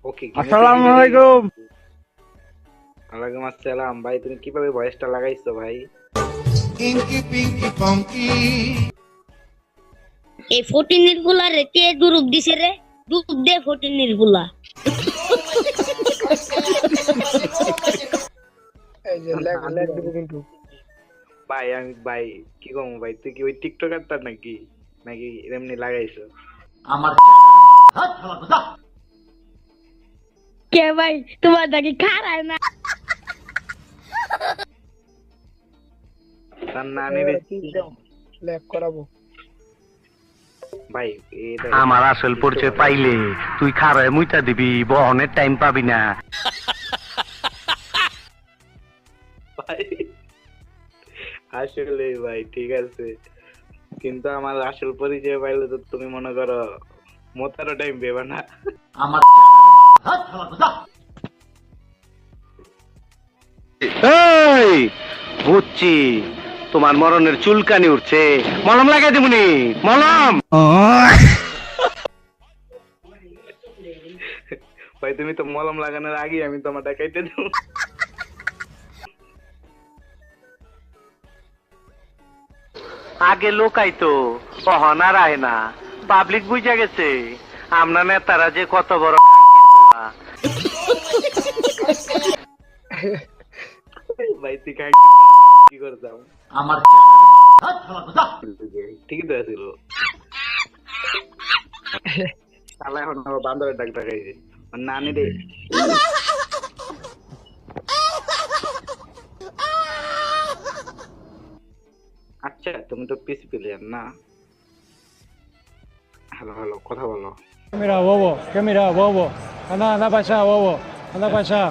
ওকে, আসসালামু আলাইকুম। ওয়ালাইকুম আসসালাম। ভাই তুমি কিভাবে ভয়েসটা লাগাইছো ভাই? Inky Pinky Ponky. এই ফটিনির গুলা রে কে দুরুপ দিছে রে? দুপ দে ফটিনির গুলা। এই যে লেগ দিব কিন্তু। ভাই আমি ভাই কি কম ভাই, তুই কি ওই টিকটকারটা নাকি নাকি এমনি লাগাইছো? কে ভাই তোমার নাকি খারায় না? তার নানের লেগ করাবো। ভাই এটা আমার আসল পরিচয় পাইলে তুই খারায় মুইতা দিবি, বহনের টাইম পাবি না। ভাই আসলে ভাই ঠিক আছে, কিন্তু আমার আসল পরিচয় পাইলে তো তুমি মনে করো মোতারও টাইম পেবে না। এই বুঝছি, তোমার মরণের চুলকানি উঠছে, মলম লাগাই দিবনি। মলম ভাই তুমি তো মলম লাগানোর আগে আমি তোমারটা কেটে দেবো। আগে লোকাইতো, অহন আর আয় না। পাবলিক বুঝা গেছে আমরা নেতারা যে কত বড় খানকির পোলা। ভাই তুই কি করতাম? আমার ঠিকই তো আছিল। শালা এখন আমার বান্দরের ডাক দেখাইছে নানি রে। আচ্ছা তুমি তো পিসি প্লেয়ার না? হ্যালো হ্যালো, কথা বলো। Camera bobo, anda para allá bobo, anda para allá.